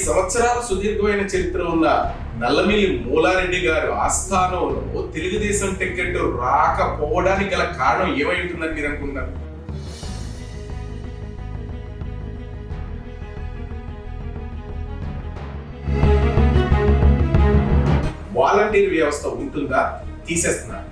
సంవత్సరాల సుదీర్ఘమైన చరిత్ర ఉన్న నల్లమిల్లి మూలారెడ్డి గారు ఆస్థానంలో తెలుగుదేశం టికెట్ రాకపోవడానికి గల కారణం ఏమై ఉంటుందని మీరు అనుకుంటున్నారు? వాలంటీర్ వ్యవస్థ ఉంటుందా, తీసేస్తున్నారు?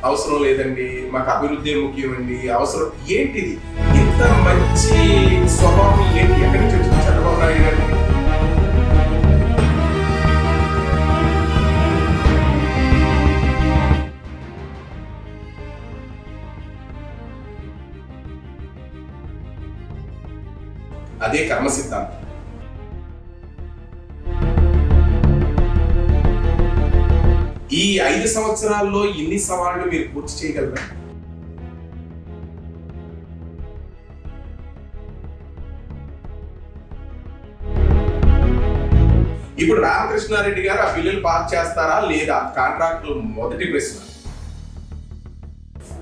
అవసరం లేదండి, మాకు అభివృద్ధి ముఖ్యమండి, అవసరం ఏంటిది? ఇంత మంచి స్వభావం ఏంటి? ఎక్కడి నుంచి వచ్చింది చంద్రబాబు నాయుడు గారికి? అదే కర్మ సిద్ధాంతం. ఈ 5 సంవత్సరాల్లో ఇన్ని సవాళ్లు మీరు పూర్తి చేయగలరా? ఇప్పుడు రామకృష్ణారెడ్డి గారు ఆ బిల్లులు పాస్ చేస్తారా లేదా? కాంట్రాక్టులు మొదటి ప్రశ్న.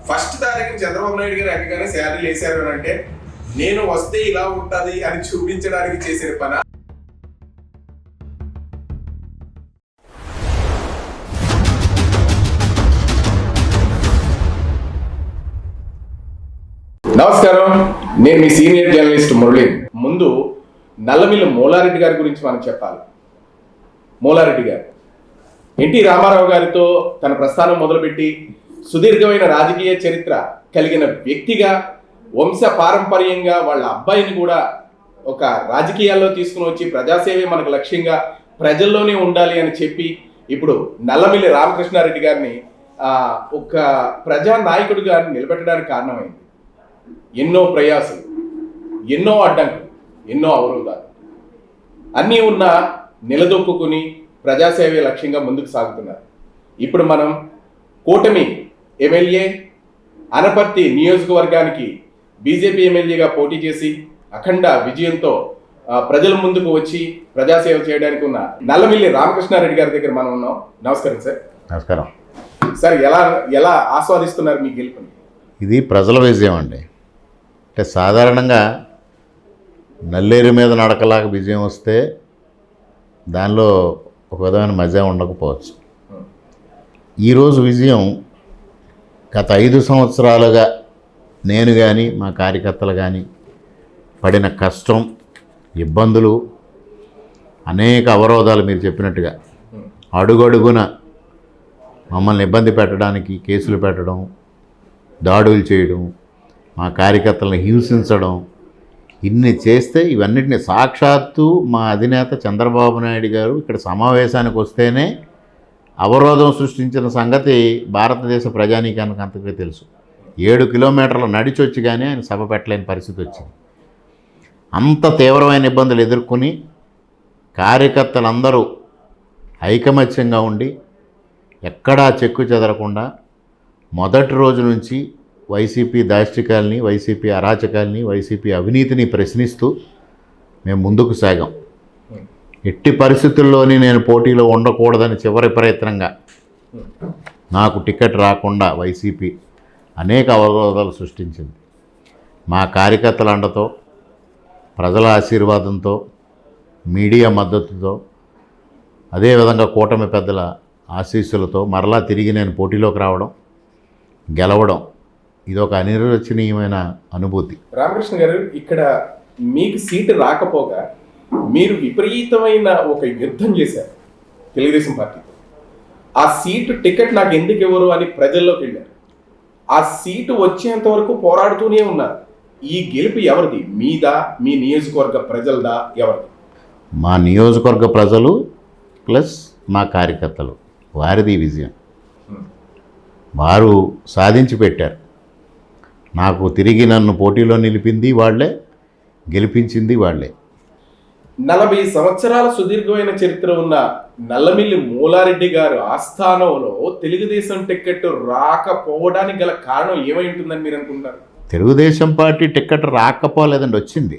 ఫస్ట్ తారీఖున చంద్రబాబు నాయుడు గారు ఎక్కగానే శాలరీలు వేశారు అని అంటే నేను వస్తే ఇలా ఉంటది అని చూపించడానికి చేసిన పని. నమస్కారం, నేను మీ సీనియర్ జర్నలిస్ట్ మురళి. ముందు నల్లమిల్లి మూలారెడ్డి గారి గురించి మనం చెప్పాలి. మూలారెడ్డి గారు ఎన్టీ రామారావు గారితో తన ప్రస్థానం మొదలుపెట్టి సుదీర్ఘమైన రాజకీయ చరిత్ర కలిగిన వ్యక్తిగా, వంశ పారంపర్యంగా వాళ్ళ అబ్బాయిని కూడా ఒక రాజకీయాల్లో తీసుకుని వచ్చి ప్రజాసేవే మనకు లక్ష్యంగా ప్రజల్లోనే ఉండాలి అని చెప్పి ఇప్పుడు నల్లమిల్లి రామకృష్ణారెడ్డి గారిని ఒక ప్రజా నాయకుడిగా నిలబెట్టడానికి కారణమైంది. ఎన్నో ప్రయాసాలు, ఎన్నో అడ్డంకులు, ఎన్నో అవరోధాలు అన్నీ ఉన్న నిలదొక్కుని ప్రజాసేవే లక్ష్యంగా ముందుకు సాగుతున్నారు. ఇప్పుడు మనం కూటమి ఎమ్మెల్యే అనపర్తి నియోజకవర్గానికి బీజేపీ ఎమ్మెల్యేగా పోటీ చేసి అఖండ విజయంతో ప్రజల ముందుకు వచ్చి ప్రజాసేవ చేయడానికి ఉన్న నల్లమిల్లి రామకృష్ణారెడ్డి గారి దగ్గర మనం ఉన్నాం. నమస్కారం సార్. నమస్కారం సార్. ఎలా ఆస్వాదిస్తున్నారు మీ గెలుపుని? ఇది ప్రజల విజయం అండి. అంటే సాధారణంగా నల్లేరు మీద నడకలాగా విజయం వస్తే దానిలో ఒక విధమైన మజా ఉండకపోవచ్చు. ఈరోజు విజయం గత 5 సంవత్సరాలుగా నేను కానీ మా కార్యకర్తలు కానీ పడిన కష్టం, ఇబ్బందులు, అనేక అవరోధాలు మీరు చెప్పినట్టుగా అడుగడుగున మమ్మల్ని ఇబ్బంది పెట్టడానికి కేసులు పెట్టడం, దాడులు చేయడం, మా కార్యకర్తలను హింసించడం, ఇన్ని చేస్తే ఇవన్నిటిని సాక్షాత్తు మా అధినేత చంద్రబాబు నాయుడు గారు ఇక్కడ సమావేశానికి వస్తేనే అవరోధం సృష్టించిన సంగతి భారతదేశ ప్రజానీకానికి అంతకే తెలుసు. 7 కిలోమీటర్లు నడిచొచ్చి కానీ ఆయన సభ పెట్టలేని పరిస్థితి వచ్చింది. అంత తీవ్రమైన ఇబ్బందులు ఎదుర్కొని కార్యకర్తలందరూ ఐకమత్యంగా ఉండి ఎక్కడా చెక్కు చెదరకుండా మొదటి రోజు నుంచి వైసీపీ దాష్టికాల్ని, వైసీపీ అరాచకాల్ని, వైసీపీ అవినీతిని ప్రశ్నిస్తూ మేము ముందుకు సాగాం. ఎట్టి పరిస్థితుల్లోని నేను పోటీలో ఉండకూడదని చివరి ప్రయత్నంగా నాకు టికెట్ రాకుండా వైసీపీ అనేక అవరోధాలు సృష్టించింది. మా కార్యకర్తల అండతో, ప్రజల ఆశీర్వాదంతో, మీడియా మద్దతుతో, అదేవిధంగా కూటమి పెద్దల ఆశీస్సులతో మరలా తిరిగి నేను పోటీలోకి రావడం, గెలవడం ఇదొక అనిర్వచనీయమైన అనుభూతి. రామకృష్ణ గారు, ఇక్కడ మీకు సీటు రాకపోగా మీరు విపరీతమైన ఒక యుద్ధం చేశారు తెలుగుదేశం పార్టీతో. ఆ సీటు టికెట్ నాకు ఎందుకు ఇవ్వరు అని ప్రజల్లోకి వెళ్ళారు. ఆ సీటు వచ్చేంత వరకు పోరాడుతూనే ఉన్నారు. ఈ గెలుపు ఎవరిది? మీదా, మీ నియోజకవర్గ ప్రజలదా, ఎవరిది? మా నియోజకవర్గ ప్రజలు ప్లస్ మా కార్యకర్తలు, వారిది విజయం. వారు సాధించి పెట్టారు. నాకు తిరిగి నన్ను పోటీలో నిలిపింది వాళ్ళే, గెలిపించింది వాళ్ళే. 40 సంవత్సరాల సుదీర్ఘమైన చరిత్ర ఉన్న నల్లమిల్లి మూలారెడ్డి గారు ఆస్థానంలో తెలుగుదేశం టికెట్ రాకపోవడానికి గల కారణం ఏమై ఉంటుందని మీరు అనుకుంటారు? తెలుగుదేశం పార్టీ టికెట్ రాకపోలేదండి, వచ్చింది.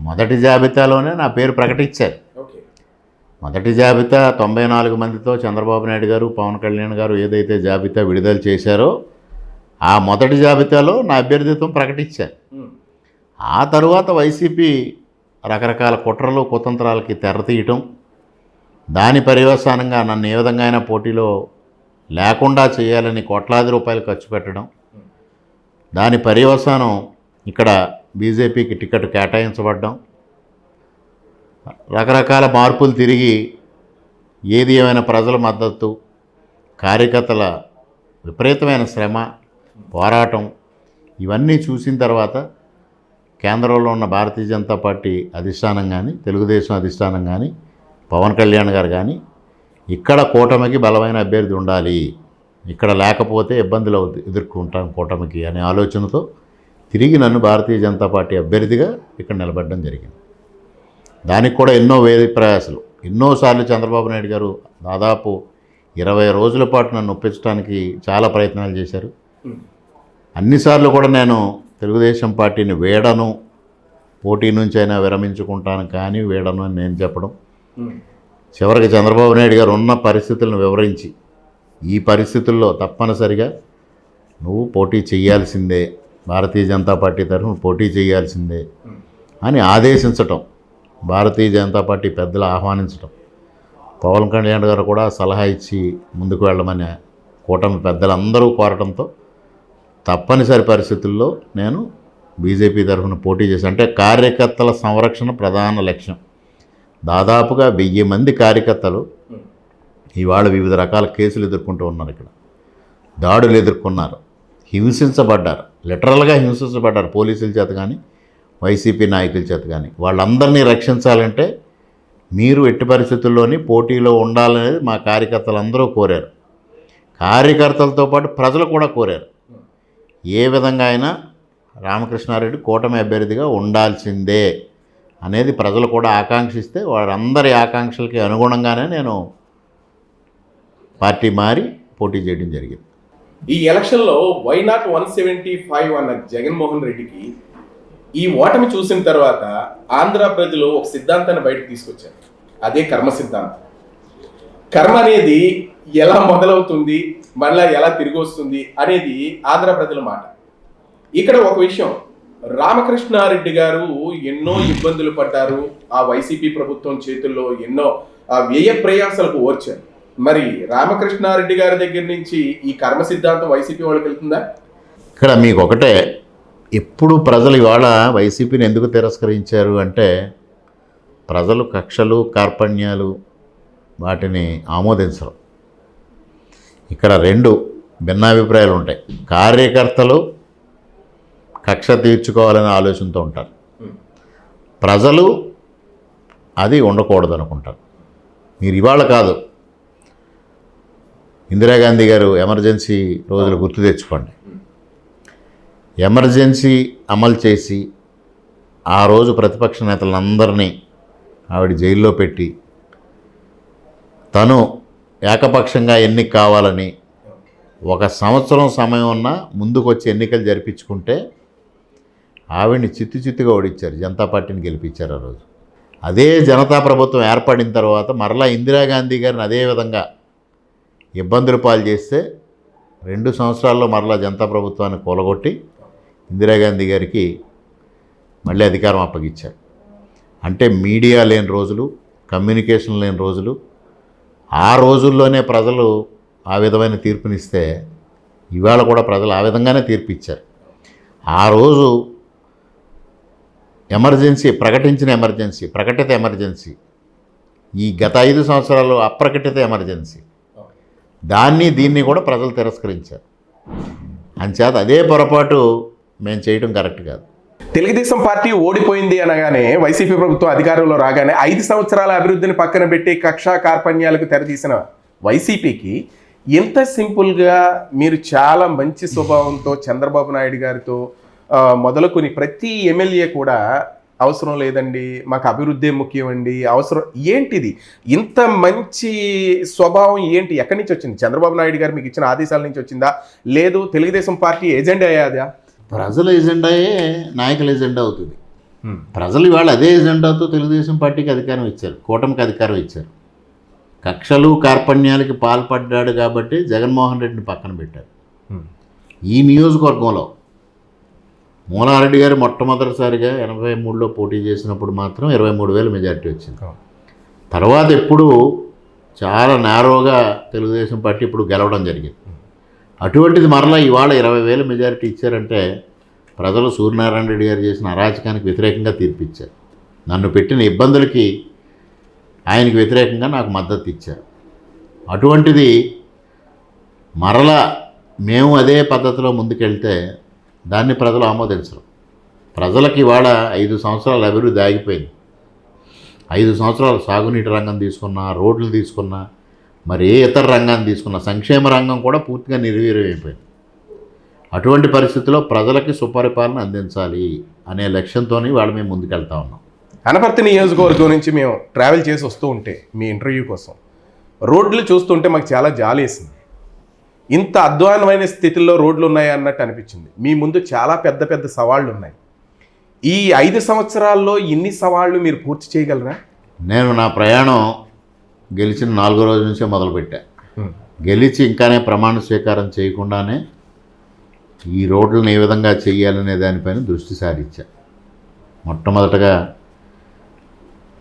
మొదటి జాబితాలోనే నా పేరు ప్రకటించారు. మొదటి జాబితా 94 మందితో చంద్రబాబు నాయుడు గారు పవన్ కళ్యాణ్ గారు ఏదైతే జాబితా విడుదల చేశారో ఆ మొదటి జాబితాలో నా అభ్యర్థిత్వం ప్రకటించారు. ఆ తరువాత వైసీపీ రకరకాల కుట్రలు కుతంత్రాలకి తెరతీయటం, దాని పర్యవసానంగా నన్ను ఏ విధంగా అయినా పోటీలో లేకుండా చేయాలని కోట్లాది రూపాయలు ఖర్చు పెట్టడం, దాని పర్యవసానం ఇక్కడ బీజేపీకి టికెట్ కేటాయించబడ్డం, రకరకాల మార్పులు తిరిగి ఏది ఏమైనా ప్రజల మద్దతు, కార్యకర్తల విపరీతమైన శ్రమ, పోరాటం ఇవన్నీ చూసిన తర్వాత కేంద్రంలో ఉన్న భారతీయ జనతా పార్టీ అధిష్టానం కానీ, తెలుగుదేశం అధిష్టానం కానీ, పవన్ కళ్యాణ్ గారు కానీ ఇక్కడ కూటమికి బలమైన అభ్యర్థి ఉండాలి, ఇక్కడ లేకపోతే ఇబ్బందులు ఎదుర్కొంటాం కూటమికి అనే ఆలోచనతో తిరిగి నన్ను భారతీయ జనతా పార్టీ అభ్యర్థిగా ఇక్కడ నిలబడడం జరిగింది. దానికి కూడా ఎన్నో ప్రయాసాలు, ఎన్నోసార్లు చంద్రబాబు నాయుడు గారు దాదాపు 20 రోజుల పాటు నన్ను ఒప్పించడానికి చాలా ప్రయత్నాలు చేశారు. అన్నిసార్లు కూడా నేను తెలుగుదేశం పార్టీని వేడను, పోటీ నుంచి అయినా విరమించుకుంటాను కానీ వేడను అని నేను చెప్పడం, చివరికి చంద్రబాబు నాయుడు గారు ఉన్న పరిస్థితులను వివరించి ఈ పరిస్థితుల్లో తప్పనిసరిగా నువ్వు పోటీ చేయాల్సిందే, భారతీయ జనతా పార్టీ తరఫున పోటీ చేయాల్సిందే అని ఆదేశించటం, భారతీయ జనతా పార్టీ పెద్దలు ఆహ్వానించటం, పవన్ కళ్యాణ్ గారు కూడా సలహా ఇచ్చి ముందుకు వెళ్ళమని కూటమి పెద్దలందరూ కోరటంతో తప్పనిసరి పరిస్థితుల్లో నేను బీజేపీ తరఫున పోటీ చేశాను. అంటే కార్యకర్తల సంరక్షణ ప్రధాన లక్ష్యం. దాదాపుగా 1000 మంది కార్యకర్తలు ఇవాళ వివిధ రకాల కేసులు ఎదుర్కొంటూ ఉన్నారు, ఇక్కడ దాడులు ఎదుర్కొన్నారు, హింసించబడ్డారు, లిటరల్గా హింసించబడ్డారు పోలీసుల చేత కానీ వైసీపీ నాయకుల చేత కానీ. వాళ్ళందరినీ రక్షించాలంటే మీరు ఎట్టి పరిస్థితుల్లోని పోటీలో ఉండాలనేది మా కార్యకర్తలందరూ కోరారు. కార్యకర్తలతో పాటు ప్రజలు కూడా కోరారు. ఏ విధంగా అయినా రామకృష్ణారెడ్డి కూటమి అభ్యర్థిగా ఉండాల్సిందే అనేది ప్రజలు కూడా ఆకాంక్షిస్తే వారందరి ఆకాంక్షలకి అనుగుణంగానే నేను పార్టీ మారి పోటీ చేయడం జరిగింది. ఈ ఎలక్షన్లో వై నాట్ 175 అన్న జగన్మోహన్ రెడ్డికి ఈ ఓటమి చూసిన తర్వాత ఆంధ్ర ప్రజలు ఒక సిద్ధాంతాన్ని బయటకు తీసుకొచ్చారు. అదే కర్మ సిద్ధాంతం. కర్మ అనేది ఎలా మొదలవుతుంది, మళ్ళీ ఎలా తిరిగి వస్తుంది అనేది ఆంధ్ర ప్రజల మాట. ఇక్కడ ఒక విషయం, రామకృష్ణారెడ్డి గారు ఎన్నో ఇబ్బందులు పడ్డారు, ఆ వైసీపీ ప్రభుత్వం చేతుల్లో ఎన్నో వ్యయ ప్రయాసాలకు ఓర్చారు. మరి రామకృష్ణారెడ్డి గారి దగ్గర నుంచి ఈ కర్మ సిద్ధాంతం వైసీపీ వాళ్ళకి వెళ్తుందా? ఇక్కడ మీకు ఒకటే, ఎప్పుడు ప్రజలు ఇవాళ వైసీపీని ఎందుకు తిరస్కరించారు అంటే ప్రజలు కక్షలు కార్పణ్యాలు వాటిని ఆమోదించరు. ఇక్కడ 2 భిన్నాభిప్రాయాలు ఉంటాయి. కార్యకర్తలు కక్ష తీర్చుకోవాలనే ఆలోచనతో ఉంటారు, ప్రజలు అది ఉండకూడదు అనుకుంటారు. మీరు ఇవాళ కాదు, ఇందిరాగాంధీ గారు ఎమర్జెన్సీ రోజులు గుర్తు తెచ్చుకోండి. ఎమర్జెన్సీ అమలు చేసి ఆ రోజు ప్రతిపక్ష నేతలందరినీ ఆవిడ జైల్లో పెట్టి తను ఏకపక్షంగా ఎన్నిక కావాలని 1 సంవత్సరం సమయం ఉన్నా ముందుకు వచ్చి ఎన్నికలు జరిపించుకుంటే ఆవిడ్ని చిత్తుగా ఓడించారు, జనతా పార్టీని గెలిపించారు ఆ రోజు. అదే జనతా ప్రభుత్వం ఏర్పడిన తర్వాత మరలా ఇందిరాగాంధీ గారిని అదే విధంగా ఇబ్బందులు పాలు చేస్తే 2 సంవత్సరాల్లో మరలా జనతా ప్రభుత్వాన్ని కూలగొట్టి ఇందిరాగాంధీ గారికి మళ్ళీ అధికారం అప్పగించారు. అంటే మీడియా లేని రోజులు, కమ్యూనికేషన్ లేని రోజులు, ఆ రోజుల్లోనే ప్రజలు ఆ విధమైన తీర్పునిస్తే ఇవాళ కూడా ప్రజలు ఆ విధంగానే తీర్పు ఇచ్చారు. ఆ రోజు ఎమర్జెన్సీ ప్రకటిత ఎమర్జెన్సీ, ఈ గత 5 సంవత్సరాలు అప్రకటిత ఎమర్జెన్సీ, దీన్ని కూడా ప్రజలు తిరస్కరించారు. అంచేత అదే పొరపాటు మేము చేయడం కరెక్ట్ కాదు. తెలుగుదేశం పార్టీ ఓడిపోయింది అనగానే, వైసీపీ ప్రభుత్వం అధికారంలో రాగానే 5 సంవత్సరాల అభివృద్ధిని పక్కన పెట్టి కక్షా కార్పణ్యాలకు తెరదీసిన వైసీపీకి ఎంత సింపుల్గా మీరు చాలా మంచి స్వభావంతో చంద్రబాబు నాయుడు గారితో మొదలుకొని ప్రతి ఎమ్మెల్యే కూడా అవసరం లేదండి, మాకు అభివృద్ధి ముఖ్యం అండి, అవసరం ఏంటిది, ఇంత మంచి స్వభావం ఏంటి, ఎక్కడి నుంచి వచ్చింది? చంద్రబాబు నాయుడు గారు మీకు ఇచ్చిన ఆదేశాల నుంచి వచ్చిందా, లేదు తెలుగుదేశం పార్టీ ఎజెండా అయ్యాదా? ప్రజల ఎజెండాయే నాయకుల ఎజెండా అవుతుంది. ప్రజలు ఇవాళ అదే ఎజెండాతో తెలుగుదేశం పార్టీకి అధికారం ఇచ్చారు, కూటమికి అధికారం ఇచ్చారు. కక్షలు కార్పణ్యాలకి పాల్పడ్డాడు కాబట్టి జగన్మోహన్ రెడ్డిని పక్కన పెట్టారు. ఈ నియోజకవర్గంలో మూలారెడ్డి గారు మొట్టమొదటిసారిగా 83లో పోటీ చేసినప్పుడు మాత్రం 23,000 మెజారిటీ వచ్చింది. తర్వాత ఎప్పుడు చాలా నేరోగా తెలుగుదేశం పార్టీ ఇప్పుడు గెలవడం జరిగింది. అటువంటిది మరలా ఇవాళ 20,000 మెజారిటీ ఇచ్చారంటే ప్రజలు సూర్యనారాయణ రెడ్డి గారు చేసిన అరాచకానికి వ్యతిరేకంగా తీర్పిచ్చారు. నన్ను పెట్టిన ఇబ్బందులకి ఆయనకి వ్యతిరేకంగా నాకు మద్దతు ఇచ్చారు. అటువంటిది మరలా మేము అదే పద్ధతిలో ముందుకెళ్తే దాన్ని ప్రజలు ఆమోదించరు. ప్రజలకి ఇవాళ 5 సంవత్సరాల అభివృద్ధి ఆగిపోయింది. 5 సంవత్సరాలు సాగునీటి రంగం తీసుకున్నా, రోడ్లు తీసుకున్నా, మరి ఏ ఇతర రంగాన్ని తీసుకున్నా, సంక్షేమ రంగం కూడా పూర్తిగా నిర్వీర్యమైపోయింది. అటువంటి పరిస్థితుల్లో ప్రజలకి సుపరిపాలన అందించాలి అనే లక్ష్యంతో వాళ్ళు మేము ముందుకెళ్తా ఉన్నాం. అనపర్తి నియోజకవర్గం నుంచి మేము ట్రావెల్ చేసి వస్తూ ఉంటే మీ ఇంటర్వ్యూ కోసం రోడ్లు చూస్తుంటే మాకు చాలా జాలి వేసింది. ఇంత అధ్వానమైన స్థితిలో రోడ్లు ఉన్నాయి అన్నట్టు అనిపించింది. మీ ముందు చాలా పెద్ద పెద్ద సవాళ్ళు ఉన్నాయి. ఈ 5 సంవత్సరాల్లో ఇన్ని సవాళ్ళు మీరు పూర్తి చేయగలరా? నేను నా ప్రయాణం గెలిచిన 4వ రోజు నుంచే మొదలుపెట్టా. గెలిచి ఇంకానే ప్రమాణ స్వీకారం చేయకుండానే ఈ రోడ్లను ఏ విధంగా చేయాలనే దానిపైన దృష్టి సారించా. మొట్టమొదటగా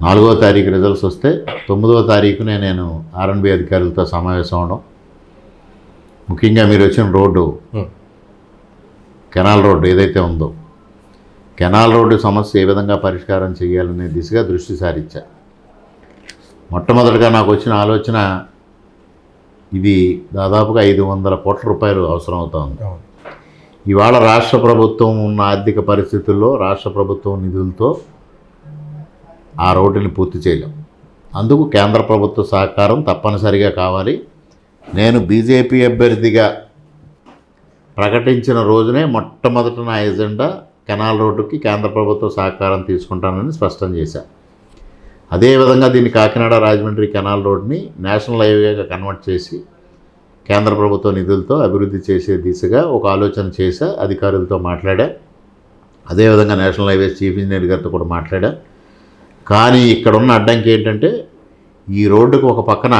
4వ తారీఖు రిజల్ట్స్ వస్తే 9వ తారీఖునే నేను R&B అధికారులతో సమావేశం అవడం, ముఖ్యంగా మీరు వచ్చిన రోడ్డు కెనాల్ రోడ్డు ఏదైతే ఉందో కెనాల్ రోడ్డు సమస్య ఏ విధంగా పరిష్కారం చేయాలనే దిశగా దృష్టి సారించా. మొట్టమొదటిగా నాకు వచ్చిన ఆలోచన, ఇది దాదాపుగా 500 కోట్ల రూపాయలు అవసరం అవుతుంది. ఇవాళ రాష్ట్ర ప్రభుత్వం ఉన్న ఆర్థిక పరిస్థితుల్లో రాష్ట్ర ప్రభుత్వం నిధులతో ఆ రోడ్డుని పూర్తి చేయలేం. అందుకు కేంద్ర ప్రభుత్వ సహకారం తప్పనిసరిగా కావాలి. నేను బీజేపీ అభ్యర్థిగా ప్రకటించిన రోజునే మొట్టమొదట నా ఎజెండా కెనాల్ రోడ్డుకి కేంద్ర ప్రభుత్వ సహకారం తీసుకుంటానని స్పష్టం చేశాను. అదేవిధంగా దీన్ని కాకినాడ రాజమండ్రి కెనాల్ రోడ్ని నేషనల్ హైవేగా కన్వర్ట్ చేసి కేంద్ర ప్రభుత్వ నిధులతో అభివృద్ధి చేసే దిశగా ఒక ఆలోచన చేశా. అధికారులతో మాట్లాడా. అదేవిధంగా నేషనల్ హైవేస్ చీఫ్ ఇంజనీర్ గారితో కూడా మాట్లాడా. కానీ ఇక్కడున్న అడ్డంకి ఏంటంటే, ఈ రోడ్డుకు ఒక పక్కన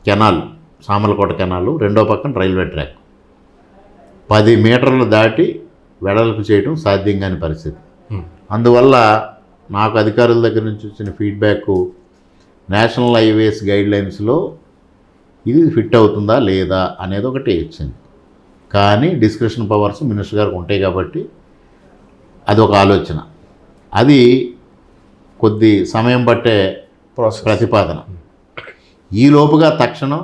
కెనాల్, సామర్లకోట కెనాలు, రెండో పక్కన రైల్వే ట్రాక్ 10 మీటర్లు దాటి వెడల్పు చేయడం సాధ్యం కాని పరిస్థితి. అందువల్ల నాకు అధికారుల దగ్గర నుంచి వచ్చిన ఫీడ్బ్యాక్, నేషనల్ హైవేస్ గైడ్లైన్స్లో ఇది ఫిట్ అవుతుందా లేదా అనేది ఒకటి ఇచ్చింది. కానీ డిస్క్రిప్షన్ పవర్స్ మినిస్టర్ గారికి ఉంటాయి కాబట్టి అది ఒక ఆలోచన. అది కొద్ది సమయం పట్టే ప్రతిపాదన. ఈ లోపుగా తక్షణం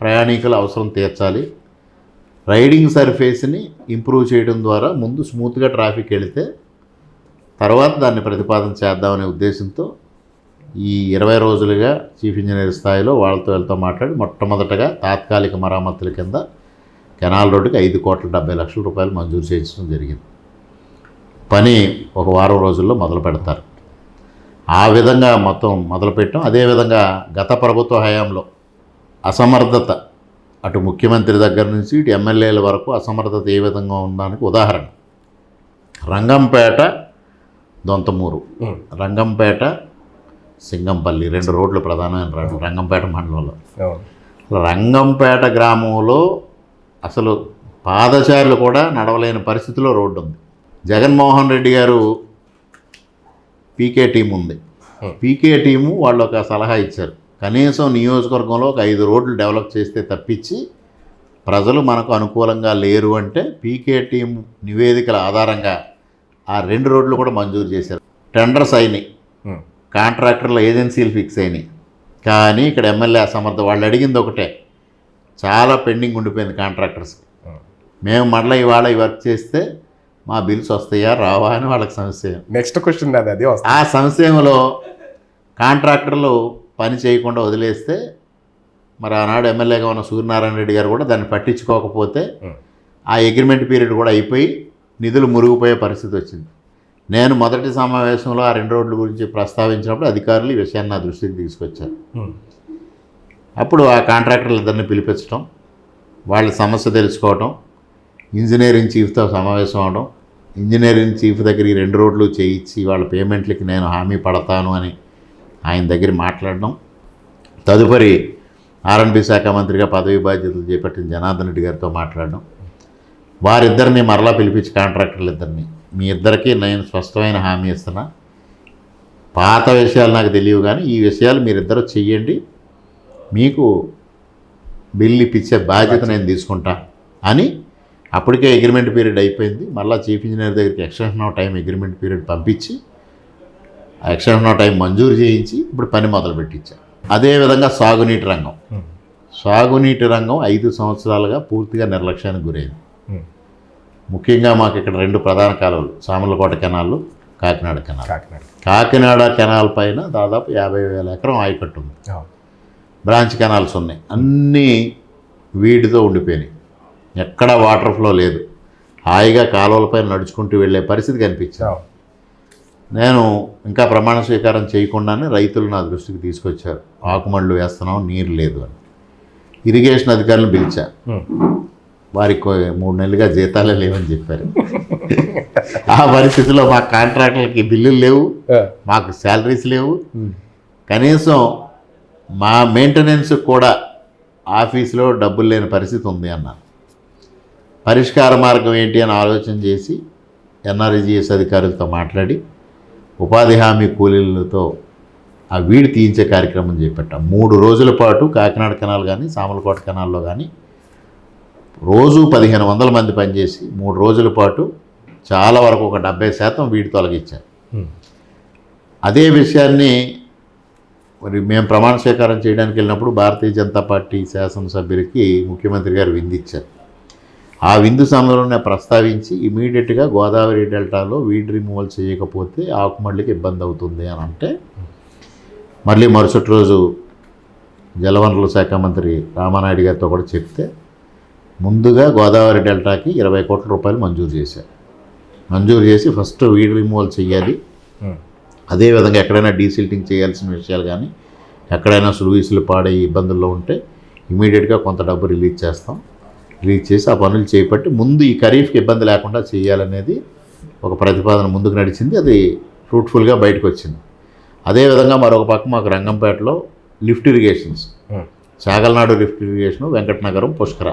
ప్రయాణికుల అవసరం తీర్చాలి. రైడింగ్ సర్ఫేస్ని ఇంప్రూవ్ చేయడం ద్వారా ముందు స్మూత్గా ట్రాఫిక్ వెళితే తర్వాత దాన్ని ప్రతిపాదన చేద్దామనే ఉద్దేశంతో ఈ 20 రోజులుగా చీఫ్ ఇంజనీర్ స్థాయిలో వీళ్ళతో మాట్లాడి మొట్టమొదటగా తాత్కాలిక మరమ్మతుల కింద కెనాల్ రోడ్డుకి 5,70,00,000 రూపాయలు మంజూరు చేయించడం జరిగింది. పని ఒక వారం రోజుల్లో మొదలు పెడతారు. ఆ విధంగా మొత్తం మొదలుపెట్టాం. అదేవిధంగా గత ప్రభుత్వ హయాంలో అసమర్థత, అటు ముఖ్యమంత్రి దగ్గర నుంచి ఇటు ఎమ్మెల్యేల వరకు అసమర్థత ఏ విధంగా ఉండడానికి ఉదాహరణ, రంగంపేట దొంతమూరు, రంగంపేట సింగంపల్లి 2 రోడ్లు ప్రధానమైన రోడ్లు రంగంపేట మండలంలో. రంగంపేట గ్రామంలో అసలు పాదచారులు కూడా నడవలేని పరిస్థితిలో రోడ్డు ఉంది. జగన్మోహన్ రెడ్డి గారు పీకే టీం ఉంది. పీకే టీము వాళ్ళు ఒక సలహా ఇచ్చారు, కనీసం నియోజకవర్గంలో ఒక 5 రోడ్లు డెవలప్ చేస్తే తప్పించి ప్రజలు మనకు అనుకూలంగా లేరు అంటే పీకే టీం నివేదికల ఆధారంగా ఆ 2 రోడ్లు కూడా మంజూరు చేశారు. టెండర్స్ అయినాయి, కాంట్రాక్టర్ల ఏజెన్సీలు ఫిక్స్ అయినాయి. కానీ ఇక్కడ ఎమ్మెల్యే అసమర్థ. వాళ్ళు అడిగింది ఒకటే, చాలా పెండింగ్ ఉండిపోయింది కాంట్రాక్టర్స్కి. మేము మళ్ళీ ఇవాళ ఈ వర్క్ చేస్తే మా బిల్స్ వస్తాయా రావా అని వాళ్ళకి సంశయం. నెక్స్ట్ క్వశ్చన్ అది. ఆ సంశయంలో కాంట్రాక్టర్లు పని చేయకుండా వదిలేస్తే మరి ఆనాడు ఎమ్మెల్యేగా ఉన్న సూర్యనారాయణ రెడ్డి గారు కూడా దాన్ని పట్టించుకోకపోతే ఆ అగ్రిమెంట్ పీరియడ్ కూడా అయిపోయి నిధులు మురిగిపోయే పరిస్థితి వచ్చింది. నేను మొదటి సమావేశంలో ఆ 2 రోడ్ల గురించి ప్రస్తావించినప్పుడు అధికారులు ఈ విషయాన్ని నా దృష్టికి తీసుకొచ్చారు. అప్పుడు ఆ కాంట్రాక్టర్లు ఇద్దరిని పిలిపించడం, వాళ్ళ సమస్య తెలుసుకోవడం, ఇంజనీరింగ్ చీఫ్తో సమావేశం అవడం, ఇంజనీరింగ్ చీఫ్ దగ్గర ఈ 2 రోడ్లు చేయించి వాళ్ళ పేమెంట్లకి నేను హామీ పడతాను అని ఆయన దగ్గర మాట్లాడడం, తదుపరి ఆర్ఎండ్బి శాఖ మంత్రిగా పదవి బాధ్యతలు చేపట్టిన జనార్దన్ రెడ్డి గారితో మాట్లాడడం, వారిద్దరిని మరలా పిలిపించి కాంట్రాక్టర్లు ఇద్దరిని, మీ ఇద్దరికీ నేను స్పష్టమైన హామీ ఇస్తున్నా, పాత విషయాలు నాకు తెలియవు కానీ ఈ విషయాలు మీరిద్దరూ చెయ్యండి, మీకు బిల్లు ఇప్పించే బాధ్యత నేను తీసుకుంటా అని. అప్పటికే అగ్రిమెంట్ పీరియడ్ అయిపోయింది. మళ్ళీ చీఫ్ ఇంజనీర్ దగ్గరికి extension of time agreement period పంపించి ఆ ఎక్స్టెన్షన్ ఆఫ్ టైం మంజూరు చేయించి ఇప్పుడు పని మొదలు పెట్టించారు. అదేవిధంగా సాగునీటి రంగం 5 సంవత్సరాలుగా పూర్తిగా నిర్లక్ష్యానికి గురైంది. ముఖ్యంగా మాకు ఇక్కడ 2 ప్రధాన కాలువలు, Samarlakota canal, Kakinada canal. Kakinada canal పైన దాదాపు 50,000 ఎకరం ఆయకట్టు ఉంది. బ్రాంచ్ కెనాల్స్ ఉన్నాయి, అన్నీ వీడితో ఉండిపోయినాయి, ఎక్కడ వాటర్ ఫ్లో లేదు. హాయిగా కాలువలపైన నడుచుకుంటూ వెళ్ళే పరిస్థితి కనిపించారు. నేను ఇంకా ప్రమాణ స్వీకారం చేయకుండానే రైతులు నా దృష్టికి తీసుకొచ్చారు, ఆకుమళ్ళు వేస్తున్నాం, నీరు లేదు అని. ఇరిగేషన్ అధికారులను పిలిచా, వారికి 3 నెలలుగా జీతాలే లేవని చెప్పారు. ఆ పరిస్థితిలో మా కాంట్రాక్టర్లకి బిల్లులు లేవు, మాకు శాలరీస్ లేవు, కనీసం మా మెయింటెనెన్స్ కూడా ఆఫీసులో డబ్బులు లేని పరిస్థితి ఉంది అన్నారు. పరిష్కార మార్గం ఏంటి అని ఆలోచన చేసి ఎన్ఆర్ఈజీఎస్ అధికారులతో మాట్లాడి ఉపాధి హామీ కూలీలతో ఆ వీడి తీయించే కార్యక్రమం చేపట్టాం. 3 రోజుల పాటు కాకినాడ కెనాల్ కానీ సామర్లకోట కెనాల్లో కానీ రోజు 1500 మంది పనిచేసి 3 రోజుల పాటు చాలా వరకు ఒక 70% వీడి తొలగించారు. అదే విషయాన్ని మరి మేము ప్రమాణ స్వీకారం చేయడానికి వెళ్ళినప్పుడు భారతీయ జనతా పార్టీ శాసనసభ్యులకి ముఖ్యమంత్రి గారు విందిచ్చారు. ఆ విందు సమయంలోనే ప్రస్తావించి ఇమీడియట్గా గోదావరి డెల్టాలో వీడ్ రిమూవల్ చేయకపోతే ఆకుమళ్ళకి ఇబ్బంది అవుతుంది అని అంటే, మళ్ళీ మరుసటి రోజు జలవనరుల శాఖ మంత్రి రామానాయుడు గారితో కూడా చెప్తే ముందుగా గోదావరి డెల్టాకి 20 కోట్ల రూపాయలు మంజూరు చేశారు. మంజూరు చేసి ఫస్ట్ వీడ్ రిమూవల్ చేయాలి, అదేవిధంగా ఎక్కడైనా డీసిల్టింగ్ చేయాల్సిన విషయాలు కానీ ఎక్కడైనా సర్వీసులు పాడే ఇబ్బందుల్లో ఉంటే ఇమీడియట్గా కొంత డబ్బు రిలీజ్ చేస్తాం, రిలీజ్ చేసి ఆ పనులు చేపట్టి ముందు ఈ ఖరీఫ్కి ఇబ్బంది లేకుండా చేయాలనేది ఒక ప్రతిపాదన ముందుకు నడిచింది. అది ఫ్రూట్ఫుల్గా బయటకు వచ్చింది. అదేవిధంగా మరొక పక్క మాకు రంగంపేటలో lift irrigations, Chagalnadu lift irrigation, Venkatanagaram, Pushkara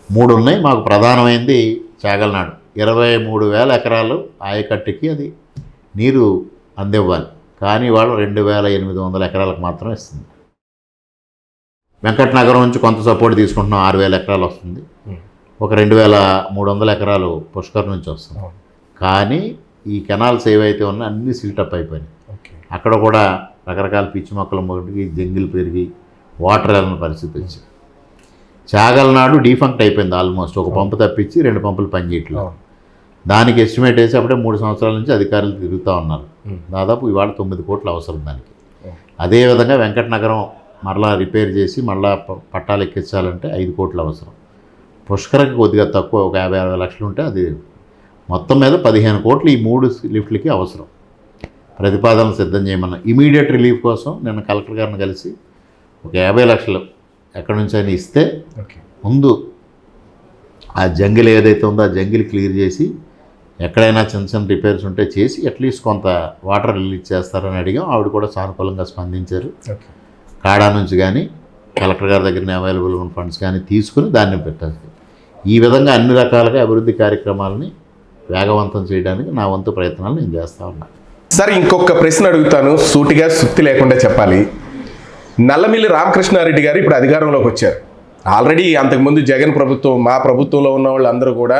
3 ఉన్నాయి. మాకు ప్రధానమైంది చాగల్నాడు. 23,000 ఎకరాలు ఆయకట్టుకి అది నీరు అందివ్వాలి, కానీ వాళ్ళు 2,800 ఎకరాలకు మాత్రం ఇస్తుంది. వెంకటనగరం నుంచి కొంత సపోర్ట్ తీసుకుంటున్నాం, 6,000 ఎకరాలు వస్తుంది. ఒక 2,300 ఎకరాలు పుష్కర్ నుంచి వస్తుంది. కానీ ఈ కెనాల్స్ ఏవైతే ఉన్నా అన్నీ సిల్టప్ అయిపోయినాయి. అక్కడ కూడా రకరకాల పిచ్చి మొక్కలు మొదటికి జంగిల్ పెరిగి వాటర్ వెళ్ళిన పరిస్థితి వచ్చింది. చాగల్నాడు డీఫంక్ట్ అయిపోయింది ఆల్మోస్ట్, ఒక పంపు తప్పించి 2 పంపులు పనిచేయట్లేదు. దానికి ఎస్టిమేట్ వేసి అప్పుడే 3 సంవత్సరాల నుంచి అధికారులు తిరుగుతూ ఉన్నారు. దాదాపు ఇవాళ 9 కోట్లు అవసరం దానికి. అదేవిధంగా వెంకటనగరం మరలా రిపేర్ చేసి మళ్ళా పట్టాలు ఎక్కించాలంటే 5 కోట్లు అవసరం. పుష్కరకి కొద్దిగా తక్కువ, ఒక 50-60 లక్షలు ఉంటే అది మొత్తం మీద 15 కోట్లు ఈ 3 లిఫ్ట్లకి అవసరం. ప్రతిపాదనలు సిద్ధం చేయమన్నా. ఇమీడియట్ రిలీఫ్ కోసం నేను కలెక్టర్ గారిని కలిసి ఒక 50 లక్షలు ఎక్కడి నుంచి అయినా ఇస్తే ముందు ఆ జంగిల్ ఏదైతే ఉందో ఆ జంగిల్ క్లియర్ చేసి ఎక్కడైనా చిన్న చిన్న రిపేర్స్ ఉంటే చేసి అట్లీస్ట్ కొంత వాటర్ రిలీజ్ చేస్తారని అడిగాం. ఆవిడ కూడా సానుకూలంగా స్పందించారు. కాడా నుంచి కానీ కలెక్టర్ గారి దగ్గర అవైలబుల్ ఉన్న ఫండ్స్ కానీ తీసుకుని దాన్ని పెట్టాలి. ఈ విధంగా అన్ని రకాలుగా అభివృద్ధి కార్యక్రమాలని వేగవంతం చేయడానికి నా వంతు ప్రయత్నాలు నేను చేస్తూ ఉన్నాను. సార్, ఇంకొక ప్రశ్న అడుగుతాను, సూటిగా సుత్తి లేకుండా చెప్పాలి. నల్లమిల్లి రామకృష్ణారెడ్డి గారు ఇప్పుడు అధికారంలోకి వచ్చారు. ఆల్రెడీ అంతకుముందు జగన్ ప్రభుత్వం, మా ప్రభుత్వంలో ఉన్న వాళ్ళు అందరూ కూడా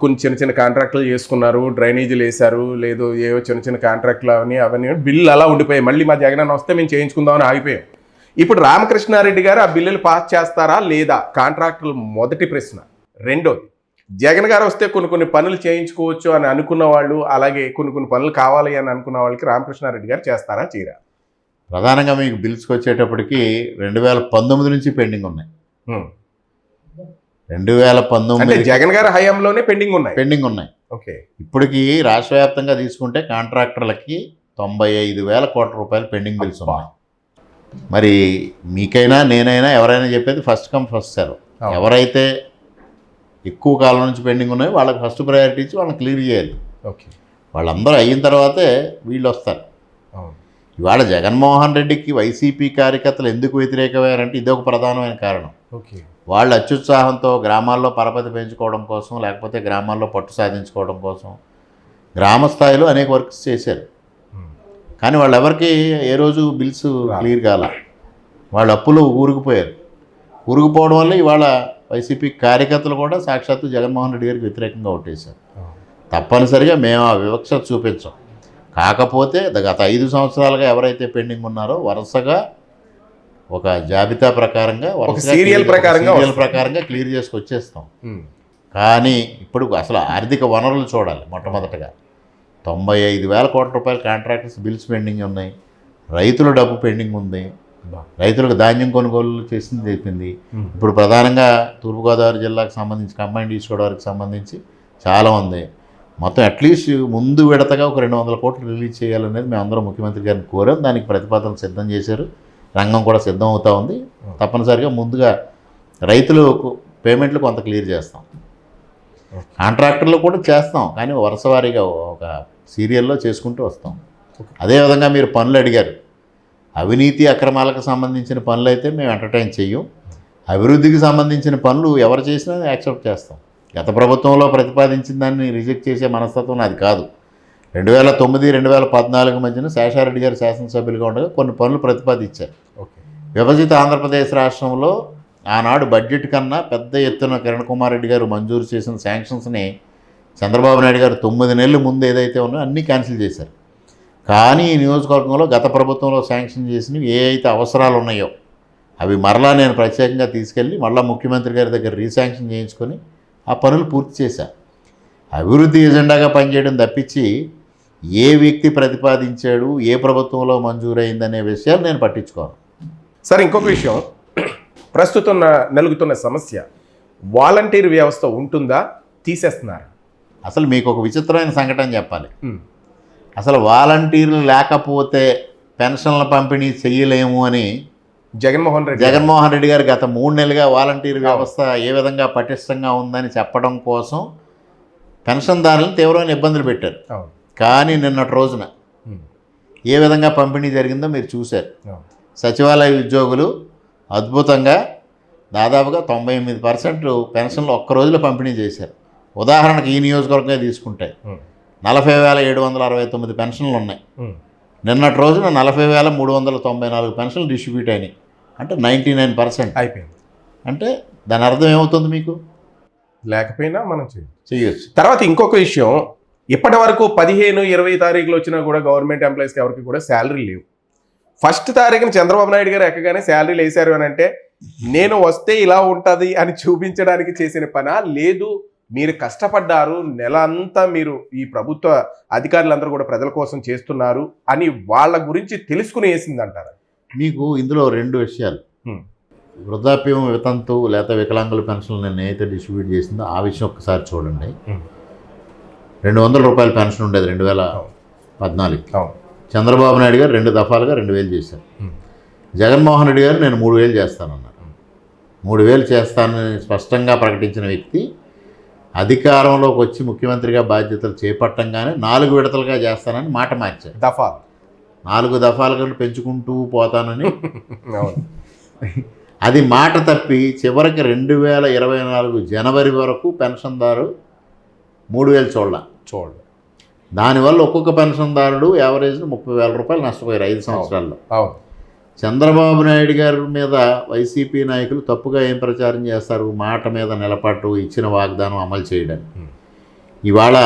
కొన్ని చిన్న చిన్న కాంట్రాక్టులు చేసుకున్నారు, డ్రైనేజీలు వేశారు, లేదు ఏవో చిన్న చిన్న కాంట్రాక్టులు అవన్నీ బిల్లు అలా ఉండిపోయాయి. మళ్ళీ మా జగన్ అన్న వస్తే మేము చేయించుకుందామని ఆగిపోయాం. ఇప్పుడు రామకృష్ణారెడ్డి గారు ఆ బిల్లులు పాస్ చేస్తారా లేదా? కాంట్రాక్టులు మొదటి ప్రశ్న. రెండోది, జగన్ గారు వస్తే కొన్ని పనులు చేయించుకోవచ్చు అని అనుకున్న వాళ్ళు, అలాగే కొన్ని పనులు కావాలి అని అనుకున్న వాళ్ళకి రామకృష్ణారెడ్డి గారు చేస్తారా చేయరా? ప్రధానంగా మీకు బిల్స్కి వచ్చేటప్పటికి 2019 నుంచి పెండింగ్ ఉన్నాయి. 2019 జగన్ గారి హయాంలోనే పెండింగ్ ఉన్నాయి. ఓకే. ఇప్పటికి రాష్ట్ర వ్యాప్తంగా తీసుకుంటే కాంట్రాక్టర్లకి 95,000 కోట్ల రూపాయలు పెండింగ్ బిల్స్ ఉన్నాయి. మరి మీకైనా నేనైనా ఎవరైనా చెప్పేది ఫస్ట్ కమ్ ఫస్ట్ సర్వ్. ఎవరైతే ఎక్కువ కాలం నుంచి పెండింగ్ ఉన్నాయో వాళ్ళకి ఫస్ట్ ప్రయారిటీ ఇచ్చి వాళ్ళని క్లియర్ చేయాలి. ఓకే. వాళ్ళందరూ అయిన తర్వాతే వీళ్ళు వస్తారు. ఇవాళ జగన్మోహన్ రెడ్డికి వైసీపీ కార్యకర్తలు ఎందుకు వ్యతిరేకమయ్యారంటే ఇదొక ప్రధానమైన కారణం. ఓకే. వాళ్ళు అత్యుత్సాహంతో గ్రామాల్లో పరపతి పెంచుకోవడం కోసం, లేకపోతే గ్రామాల్లో పట్టు సాధించుకోవడం కోసం గ్రామ స్థాయిలో అనేక వర్క్స్ చేశారు. కానీ వాళ్ళు ఎవరికి ఏ రోజు బిల్స్ క్లియర్ కాల. వాళ్ళ అప్పులు ఊరుకుపోయారు. ఊరుకుపోవడం వల్ల ఇవాళ వైసీపీ కార్యకర్తలు కూడా సాక్షాత్తు జగన్మోహన్ రెడ్డి గారికి వ్యతిరేకంగా ఓటేశారు. తప్పనిసరిగా మేము ఆ వివక్ష చూపించాం. కాకపోతే గత 5 సంవత్సరాలుగా ఎవరైతే పెండింగ్ ఉన్నారో వరుసగా ఒక జాబితా ప్రకారంగా సీరియల్ ప్రకారంగా క్లియర్ చేసుకొచ్చేస్తాం. కానీ ఇప్పుడు అసలు ఆర్థిక వనరులు చూడాలి. మొట్టమొదటగా 95,000 కోట్ల రూపాయల కాంట్రాక్టర్స్ బిల్స్ పెండింగ్ ఉన్నాయి. రైతుల డబ్బు పెండింగ్ ఉంది. రైతులకు ధాన్యం కొనుగోలు చేసింది చెప్పింది. ఇప్పుడు ప్రధానంగా తూర్పుగోదావరి జిల్లాకు సంబంధించి, కంబైన్డ్ ఈస్ట్ గోదావరికి సంబంధించి చాలా ఉంది. మొత్తం అట్లీస్ట్ ముందు విడతగా ఒక 200 కోట్లు రిలీజ్ చేయాలనేది మేము అందరం ముఖ్యమంత్రి గారిని కోరాం. దానికి ప్రతిపాదనలు సిద్ధం చేశారు. రంగం కూడా సిద్ధం అవుతూ ఉంది. తప్పనిసరిగా ముందుగా రైతులకు పేమెంట్లు కొంత క్లియర్ చేస్తాం. కాంట్రాక్టర్లు కూడా చేస్తాం, కానీ వరుసవారీగా ఒక సీరియల్లో చేసుకుంటూ వస్తాం. అదేవిధంగా మీరు పనులు అడిగారు. అవినీతి అక్రమాలకు సంబంధించిన పనులు అయితే మేము ఎంటర్టైన్ చెయ్యం. అభివృద్ధికి సంబంధించిన పనులు ఎవరు చేసినా యాక్సెప్ట్ చేస్తాం. గత ప్రభుత్వంలో ప్రతిపాదించిన దాన్ని రిజెక్ట్ చేసే మనస్తత్వం అది కాదు. 2009-2014 మధ్యన శేషారెడ్డి గారు శాసనసభ్యులుగా ఉండగా కొన్ని పనులు ప్రతిపాదించారు. విభజిత ఆంధ్రప్రదేశ్ రాష్ట్రంలో ఆనాడు బడ్జెట్ కన్నా పెద్ద ఎత్తున కిరణ్ కుమార్ రెడ్డి గారు మంజూరు చేసిన శాంక్షన్స్ని చంద్రబాబు నాయుడు గారు 9 నెలల ముందు ఏదైతే ఉన్నాయో అన్నీ క్యాన్సిల్ చేశారు. కానీ ఈ నియోజకవర్గంలో గత ప్రభుత్వంలో శాంక్షన్ చేసినవి ఏ అయితే అవసరాలు ఉన్నాయో అవి మరలా నేను ప్రత్యేకంగా తీసుకెళ్ళి మళ్ళీ ముఖ్యమంత్రి గారి దగ్గర రీశాంక్షన్ చేయించుకొని ఆ పనులు పూర్తి చేశాను. అభివృద్ధి ఎజెండాగా పనిచేయడం తప్పించి ఏ వ్యక్తి ప్రతిపాదించాడు, ఏ ప్రభుత్వంలో మంజూరైందనే విషయాలు నేను పట్టించుకోను. సార్, ఇంకొక విషయం, ప్రస్తుతం నలుగుతున్న సమస్య వాలంటీర్ వ్యవస్థ ఉంటుందా, తీసేస్తున్నారు? అసలు మీకు ఒక విచిత్రమైన సంఘటన చెప్పాలి. అసలు వాలంటీర్లు లేకపోతే పెన్షన్ల పంపిణీ చెయ్యలేము అని జగన్మోహన్ రెడ్డి గారు గత 3 నెలలుగా వాలంటీర్ వ్యవస్థ ఏ విధంగా పటిష్టంగా ఉందని చెప్పడం కోసం పెన్షన్దారులను తీవ్రమైన ఇబ్బందులు పెట్టారు. కానీ నిన్నటి రోజున ఏ విధంగా పంపిణీ జరిగిందో మీరు చూశారు. సచివాలయ ఉద్యోగులు అద్భుతంగా దాదాపుగా 98% పెన్షన్లు ఒక్క రోజులో పంపిణీ చేశారు. ఉదాహరణకు ఈ నియోజకవర్గంగా తీసుకుంటే 40,769 పెన్షన్లు ఉన్నాయి. నిన్నటి రోజున 40,394 పెన్షన్లు డిస్ట్రిబ్యూట్ అయినాయి. అంటే 99% అయిపోయింది. అంటే దాని అర్థం ఏమవుతుంది మీకు? లేకపోయినా మనం చేయొచ్చు. తర్వాత ఇంకొక విషయం, ఇప్పటి వరకు 15-20 తారీఖులు వచ్చినా కూడా గవర్నమెంట్ ఎంప్లాయీస్కి ఎవరికి కూడా శాలరీ లేవు. 1st తారీఖున చంద్రబాబు నాయుడు గారు ఎక్కగానే శాలరీలు వేశారు అని అంటే నేను వస్తే ఇలా ఉంటుంది అని చూపించడానికి చేసిన పనా, లేదు మీరు కష్టపడ్డారు, నెల అంతా మీరు ఈ ప్రభుత్వ అధికారులందరూ కూడా ప్రజల కోసం చేస్తున్నారు అని వాళ్ళ గురించి తెలుసుకుని వేసిందంటారా? మీకు ఇందులో 2 విషయాలు. వృద్ధాప్యం, వితంతు లేదా వికలాంగుల పెన్షన్లు నేను ఏదైతే డిస్ట్రిబ్యూట్ చేసిందో ఆ విషయం ఒక్కసారి చూడండి. 200 రూపాయల పెన్షన్ ఉండేది 2014. చంద్రబాబు నాయుడు గారు 2 దఫాలుగా 2,000 చేశారు. జగన్మోహన్ రెడ్డి గారు నేను 3,000 చేస్తానన్నారు. 3,000 చేస్తానని స్పష్టంగా ప్రకటించిన వ్యక్తి అధికారంలోకి వచ్చి ముఖ్యమంత్రిగా బాధ్యతలు చేపట్టంగానే 4 విడతలుగా చేస్తానని మాట మార్చారు. 4 దఫాలుగా పెంచుకుంటూ పోతానని అది మాట తప్పి చివరికి 2024 జనవరి వరకు పెన్షన్దారు 3,000 చూడాలి. దానివల్ల ఒక్కొక్క పెన్షన్దారుడు యావరేజ్ని 30,000 రూపాయలు నష్టపోయారు 5 సంవత్సరాల్లో. చంద్రబాబు నాయుడు గారి మీద వైసీపీ నాయకులు తప్పుగా ఏం ప్రచారం చేస్తారు? మాట మీద నిలబట్టు, ఇచ్చిన వాగ్దానం అమలు చేయడానికి. ఇవాళ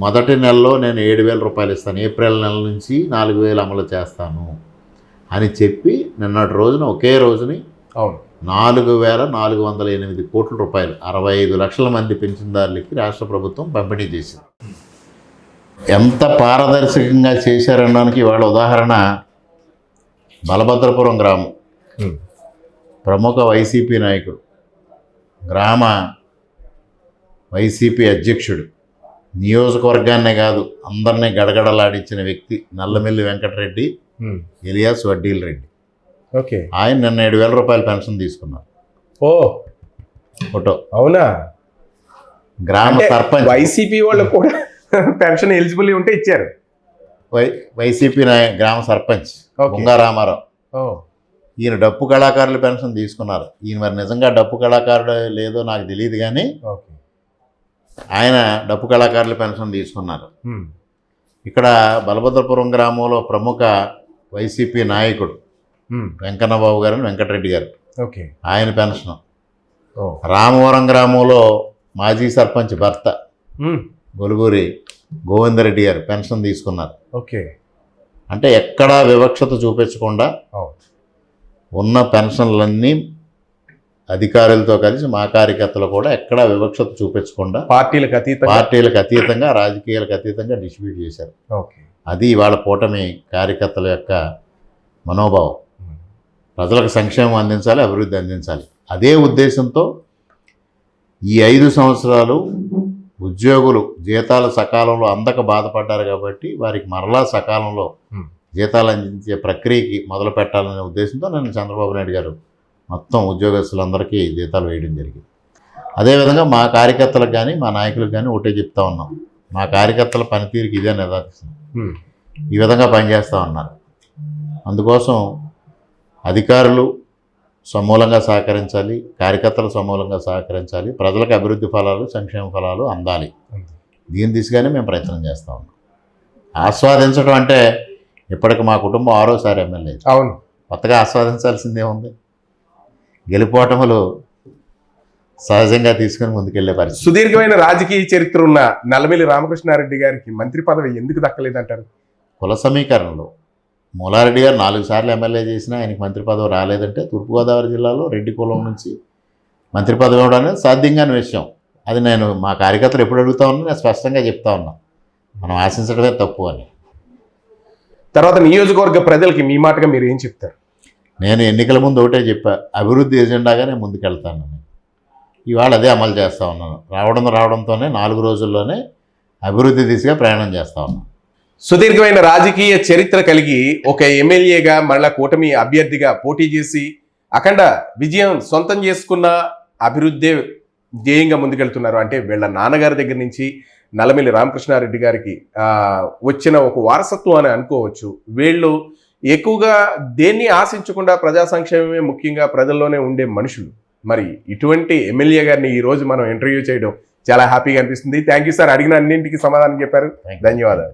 మొదటి నెలలో నేను 7,000 రూపాయలు ఇస్తాను, ఏప్రిల్ నెల నుంచి 4,000 అమలు చేస్తాను అని చెప్పి నిన్నటి రోజున ఒకే రోజుని 4,408 కోట్ల రూపాయలు 65 లక్షల మంది పెన్షన్దారులకి రాష్ట్ర ప్రభుత్వం పంపిణీ చేసింది. ఎంత పారదర్శకంగా చేశారనడానికి ఇవాళ ఉదాహరణ బలభద్రపురం గ్రామం. ప్రముఖ వైసీపీ నాయకుడు, గ్రామ వైసీపీ అధ్యక్షుడు, నియోజకవర్గాన్నే కాదు అందరినీ గడగడలాడించిన వ్యక్తి నల్లమిల్లి వెంకటరెడ్డి ఎలియాస్ వడ్డీల్ రెడ్డి. ఆయన నిన్న 7,000 రూపాయల పెన్షన్ తీసుకున్నారు. ఫోటో. అవునా? గ్రామ సర్పంచ్ వైసీపీ వాళ్ళు కూడా పెన్షన్ ఎలిజిబుల్ ఉంటే ఇచ్చారు. వైసీపీ గ్రామ సర్పంచ్ Okay. బొంగా రామారావు. ఓ ఈయన డప్పు కళాకారుల పెన్షన్ తీసుకున్నారు. ఈయన మరి నిజంగా డప్పు కళాకారుడు లేదో నాకు తెలియదు, కానీ ఓకే. ఆయన డప్పు కళాకారుల పెన్షన్ తీసుకున్నారు. ఇక్కడ బలభద్రపురం గ్రామంలో ప్రముఖ వైసీపీ నాయకుడు వెంకన్నబాబు గారు, వెంకటరెడ్డి గారు, ఓకే. ఆయన పెన్షన్. ఓ రామవరం గ్రామంలో మాజీ సర్పంచ్ భర్త గొలుగూరి గోవిందరెడ్డి గారు పెన్షన్ తీసుకున్నారు. ఓకే. అంటే ఎక్కడా వివక్షత చూపించకుండా ఉన్న పెన్షన్లన్నీ అధికారులతో కలిసి మా కార్యకర్తలు కూడా ఎక్కడా వివక్షత చూపించకుండా పార్టీలకు అతీతంగా, రాజకీయాలకు అతీతంగా డిస్ట్రిబ్యూట్ చేశారు. ఓకే. అది ఇవాళ కూటమి కార్యకర్తల యొక్క మనోభావం. ప్రజలకు సంక్షేమం అందించాలి, అభివృద్ధి అందించాలి. అదే ఉద్దేశంతో ఈ 5 సంవత్సరాలు ఉద్యోగులు జీతాలు సకాలంలో అందక బాధపడ్డారు కాబట్టి వారికి మరలా సకాలంలో జీతాలు అందించే ప్రక్రియకి మొదలు పెట్టాలనే ఉద్దేశంతో నేను చంద్రబాబు నాయుడు గారు మొత్తం ఉద్యోగస్తులందరికీ జీతాలు వేయడం జరిగింది. అదేవిధంగా మా కార్యకర్తలకు కానీ మా నాయకులకు కానీ ఒకటే చెప్తా ఉన్నాం, మా కార్యకర్తల పనితీరుకి ఇదే నిదర్శనం. ఈ విధంగా పనిచేస్తూ ఉన్నారు. అందుకోసం అధికారులు సమూలంగా సహకరించాలి, కార్యకర్తలు సమూలంగా సహకరించాలి, ప్రజలకు అభివృద్ధి ఫలాలు, సంక్షేమ ఫలాలు అందాలి. దీని దిశగానే మేము ప్రయత్నం చేస్తూ ఉన్నాం. ఆస్వాదించడం అంటే ఇప్పటికి మా కుటుంబం 6వసారి ఎమ్మెల్యే. అవును. కొత్తగా ఆస్వాదించాల్సిందే ఉంది. గెలుపోటములు సహజంగా తీసుకుని ముందుకెళ్లే పరిస్థితి. సుదీర్ఘమైన రాజకీయ చరిత్ర ఉన్న నల్లమిల్లి రామకృష్ణారెడ్డి గారికి మంత్రి పదవి ఎందుకు దక్కలేదంటారు? కుల సమీకరణలో మూలారెడ్డి గారు 4 సార్లు ఎమ్మెల్యే చేసినా ఆయనకి మంత్రి పదవి రాలేదంటే తూర్పుగోదావరి జిల్లాలో రెడ్డి కులం నుంచి మంత్రి పదవి ఇవ్వడం అనేది సాధ్యంగాని విషయం. అది నేను మా కార్యకర్తలు ఎప్పుడు అడుగుతా ఉన్నా నేను స్పష్టంగా చెప్తా ఉన్నా, మనం ఆశించడమే తప్పు అని. తర్వాత నియోజకవర్గ ప్రజలకి మీ మాటగా మీరు ఏం చెప్తారు? నేను ఎన్నికల ముందు ఒకటే చెప్పా, అభివృద్ధి ఎజెండాగా నేను ముందుకెళ్తానని. ఇవాళ అదే అమలు చేస్తూ ఉన్నాను. రావడంతోనే 4 రోజుల్లోనే అభివృద్ధి దిశగా ప్రయాణం చేస్తూ ఉన్నాను. సుదీర్ఘమైన రాజకీయ చరిత్ర కలిగి ఒక ఎమ్మెల్యేగా మళ్ళా కూటమి అభ్యర్థిగా పోటీ చేసి అఖండ విజయం సొంతం చేసుకున్న అభివృద్ధి ధ్యేయంగా ముందుకెళ్తున్నారు. అంటే వీళ్ళ నాన్నగారి దగ్గర నుంచి నల్లమిల్లి రామకృష్ణారెడ్డి గారికి వచ్చిన ఒక వారసత్వం అని అనుకోవచ్చు. వీళ్ళు ఎక్కువగా దేన్ని ఆశించకుండా ప్రజా సంక్షేమమే ముఖ్యంగా ప్రజల్లోనే ఉండే మనుషులు. మరి ఇటువంటి ఎమ్మెల్యే గారిని ఈరోజు మనం ఇంటర్వ్యూ చేయడం చాలా హ్యాపీగా అనిపిస్తుంది. Thank you sir. అడిగిన అన్నింటికి సమాధానం చెప్పారు. ధన్యవాదాలు.